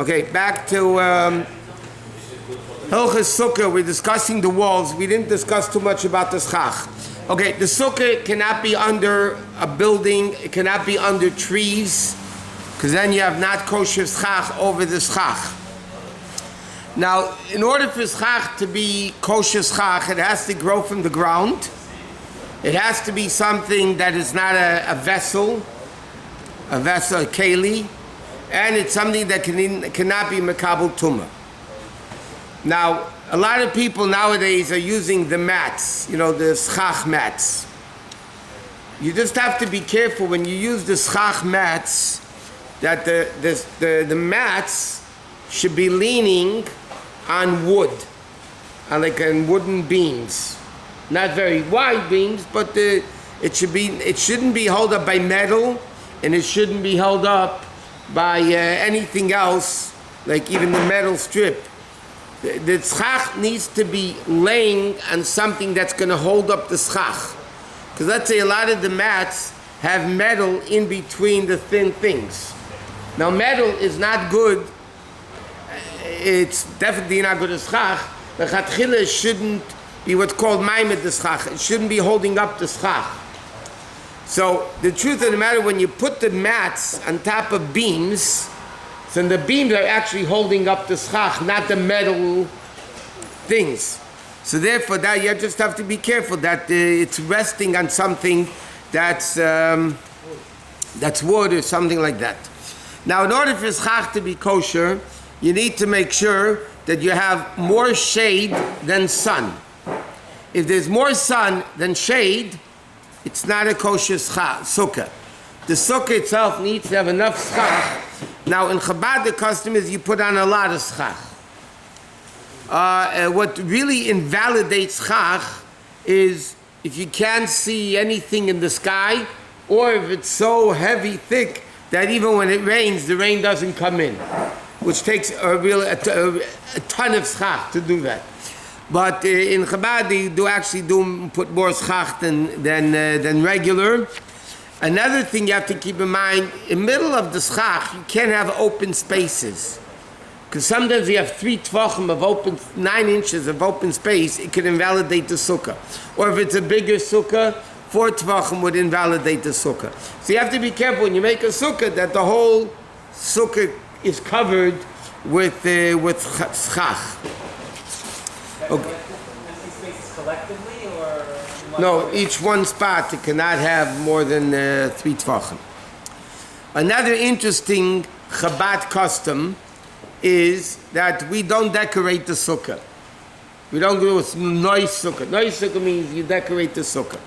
Okay, back to Halacha Sukkah. We're discussing the walls. We didn't discuss too much about the schach. Okay, the Sukkah cannot be under a building. It cannot be under trees, because then you have not kosher schach over the schach. Now, in order for schach to be kosher schach, it has to grow from the ground. It has to be something that is not a vessel, a keli, and it's something that cannot be mekabel tumah. Now, a lot of people nowadays are using the mats, the schach mats. You just have to be careful when you use the schach mats that the mats should be leaning on wood, on wooden beams. Not very wide beams, but it shouldn't be held up by metal, and it shouldn't be held up by anything else, like even the metal strip. The schach needs to be laying on something that's going to hold up the schach. Because let's say a lot of the mats have metal in between the thin things. Now metal is not good. It's definitely not good as schach. The chatchila shouldn't be what's called maimed the schach. It shouldn't be holding up the schach. So the truth of the matter, when you put the mats on top of beams, so the beams are actually holding up the schach, not the metal things. So therefore, that you just have to be careful that it's resting on something that's wood or something like that. Now, in order for schach to be kosher, you need to make sure that you have more shade than sun. If there's more sun than shade, it's not a kosher sukkah. The sukkah itself needs to have enough schach. Now in Chabad the custom is you put on a lot of schach. What really invalidates schach is if you can't see anything in the sky, or if it's so heavy, thick, that even when it rains, the rain doesn't come in, which takes a ton of schach to do that. But in Chabad, they do put more schach than regular. Another thing you have to keep in mind, in the middle of the schach, you can't have open spaces. Because sometimes you have 3 tvachim of 9 inches of open space, it can invalidate the sukkah. Or if it's a bigger sukkah, 4 tvachim would invalidate the sukkah. So you have to be careful when you make a sukkah that the whole sukkah is covered with schach. Okay. Empty spaces collectively, or no, each one spot it cannot have more than 3 tvachim. Another interesting Chabad custom is that we don't decorate the sukkah. We don't do a noise sukkah. Noise sukkah means you decorate the sukkah.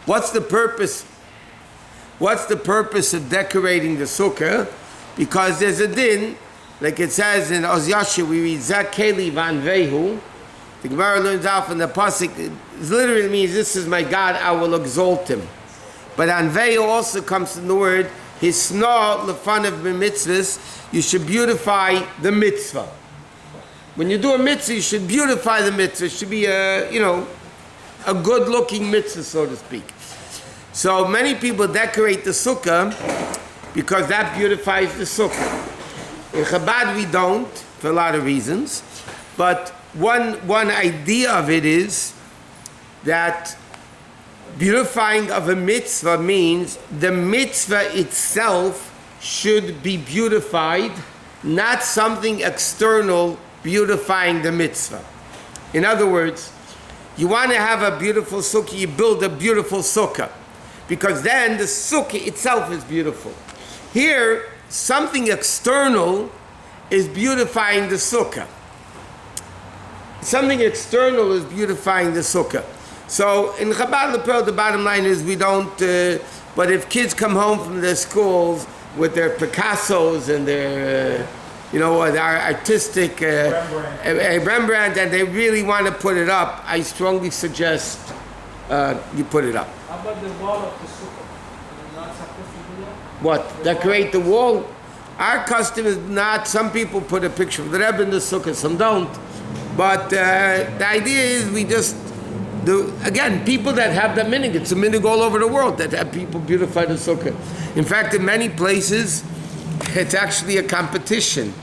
What's the purpose? What's the purpose of decorating the sukkah? Because there's a din, like it says in Oz Yashir, we read Zakeli van Vehu. The Gemara learns out from the pasuk. It literally means, "This is my God; I will exalt him." But on Vehu also comes from the word Hisna lefan of mitzvahs. You should beautify the mitzvah. When you do a mitzvah, you should beautify the mitzvah. It should be a good-looking mitzvah, so to speak. So many people decorate the sukkah because that beautifies the sukkah. In Chabad we don't, for a lot of reasons. But one idea of it is that beautifying of a mitzvah means the mitzvah itself should be beautified, not something external beautifying the mitzvah. In other words, you want to have a beautiful sukkah, you build a beautiful sukkah, because then the sukkah itself is beautiful. Here, something external is beautifying the sukkah. Something external is beautifying the sukkah. So in Chabad Lepel, the bottom line is we don't, but if kids come home from their schools with their Picassos and their, their artistic Rembrandt, and they really want to put it up, I strongly suggest you put it up. How about the wall of the sukkah? Are you not supposed to do that? What? Decorate the wall? Our custom is not, some people put a picture of the Rebbe in the sukkah, some don't. But the idea is we just do, again, people that have that minhag, it's a minhag all over the world that have people beautify the sukkah. In fact, in many places, it's actually a competition.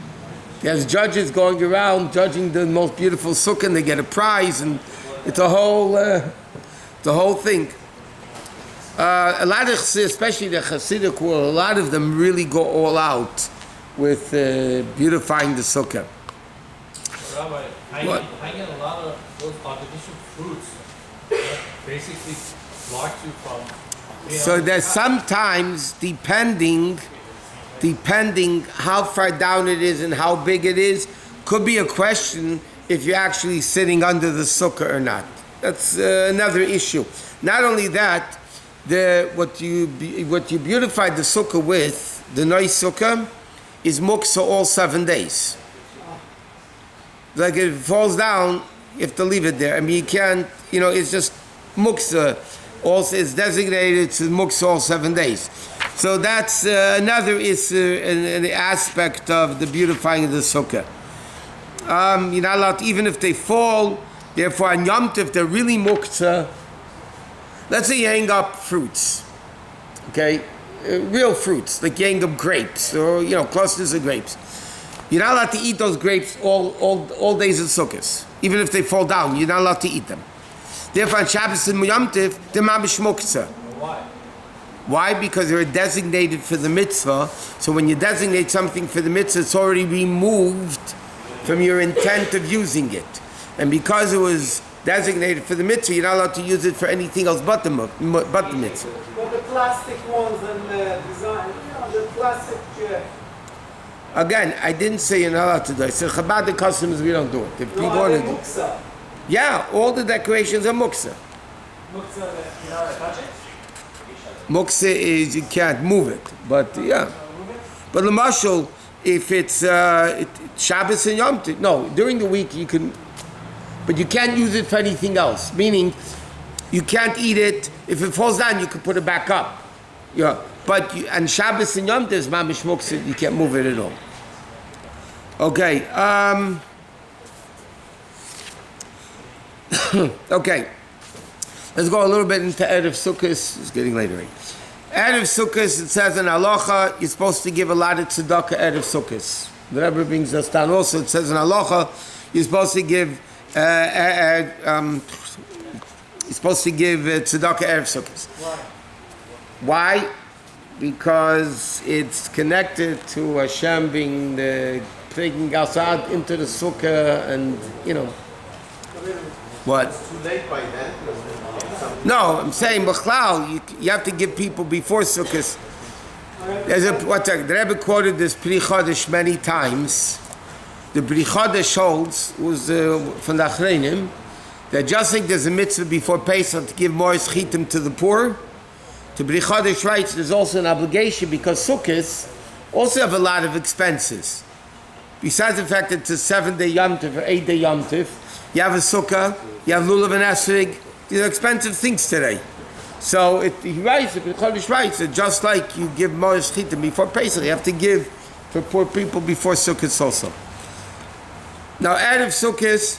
There's judges going around judging the most beautiful sukkah, and they get a prize, and it's a whole thing. A lot of, especially the Hasidic world, a lot of them really go all out with beautifying the sukkah. Rabbi, I get a lot of those artificial fruits that basically block you from. So there's sometimes, depending how far down it is and how big it is, could be a question if you're actually sitting under the sukkah or not. That's another issue. Not only that, what you beautify the sukkah with, the nice sukkah, is muksa all 7 days. Like if it falls down, you have to leave it there. I mean, you can't, it's just muksa. Also, it's designated to muksa all 7 days. So that's another an aspect of the beautifying of the sukkah. You're not allowed to, even if they fall, therefore on Yom Tov, they're really muksa. Let's say you hang up fruits, okay? Real fruits, like you hang up grapes or, clusters of grapes. You're not allowed to eat those grapes all days of Sukkot. Even if they fall down, you're not allowed to eat them. Therefore, on Shabbos and Yom Tov, they're mamish muktzah. Why? Why? Because they're designated for the mitzvah. So when you designate something for the mitzvah, it's already removed from your intent of using it. And because it was designated for the mitzvah, you're not allowed to use it for anything else but the mitzvah. But the plastic ones and design, the plastic... Again, I didn't say you're not allowed to do it. I said Chabad the customers, we don't do it. If people want to do it. Yeah, all the decorations are muksa. Muksa, you're not allowed to touch it? Muksa is you can't move it, but yeah. But the mashal, if it's Shabbos and Yom Tov, no, during the week you can, but you can't use it for anything else. Meaning, you can't eat it. If it falls down, you can put it back up. Yeah, but and Shabbos and Yom Tov is mamish muksa. You can't move it at all. Okay. Okay. Let's go a little bit into Erev Sukkot. It's getting late already. Erev Sukkot, it says in Halacha, you're supposed to give a lot of tzedakah Erev Sukkot. The Rabbi brings us down also. It says in Halacha, you're supposed to give tzedakah Erev Sukkot. Why? Because it's connected to Hashem being taking us out into the sukkah, and what? It's too late by then. No, I'm saying B'chlal, you have to give people before Sukkot. There's the Rebbe quoted this Pri Chodesh many times. The Pri Chodesh holds was from the Achreinim that just like there's a mitzvah before Pesach to give more chitim to the poor, the Pri Chodesh writes there's also an obligation because Sukkot also have a lot of expenses. Besides the fact that it's a 7-day Yom Tov or 8-day Yom Tov, you have a sukkah, you have lulav and esrig. These are expensive things today. So he writes, the Chodesh writes that just like you give Morish Chitim before Pesach, you have to give for poor people before Sukkot also. Now, out of Sukkot,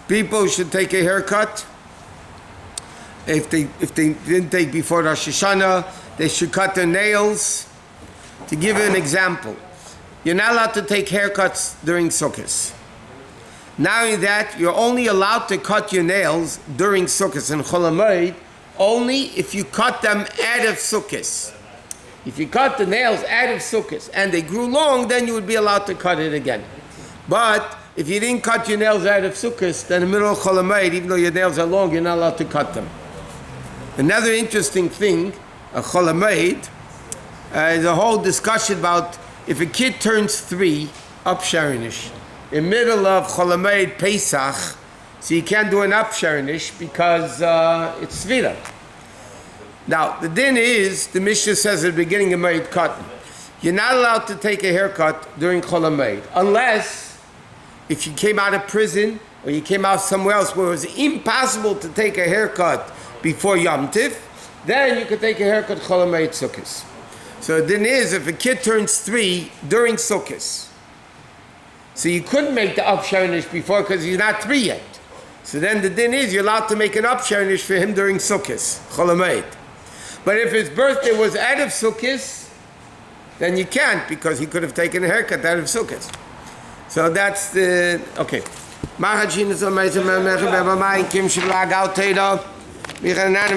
people should take a haircut. If they didn't take before Rosh Hashanah, they should cut their nails. To give you an example, you're not allowed to take haircuts during Sukkot. Not only that, you're only allowed to cut your nails during Sukkot and Chol HaMoed only if you cut them out of Sukkot. If you cut the nails out of Sukkot and they grew long, then you would be allowed to cut it again. But if you didn't cut your nails out of Sukkot, then in the middle of Chol HaMoed, even though your nails are long, you're not allowed to cut them. Another interesting thing, Chol HaMoed, is a whole discussion about if a kid turns 3, Upsharinish, in middle of Chol HaMoed Pesach, so you can't do an Upsharinish because it's Svira. Now, the din is, the Mishnah says at the beginning of Moed Katan, you're not allowed to take a haircut during Chol HaMoed, unless if you came out of prison or you came out somewhere else where it was impossible to take a haircut before Yom Tiv, then you could take a haircut Chol HaMoed Sukkot. So the din is, if a kid turns 3 during Sukkot, so you couldn't make the upsharinish before because he's not 3 yet. So then the din is, you're allowed to make an upsharinish for him during Sukkot, Chol HaMoed. But if his birthday was out of Sukkot, then you can't because he could have taken a haircut out of Sukkot. So that's the okay. Machachin is a meiser meicher bebamayim kim shvlag out teda. Wir gaan naar de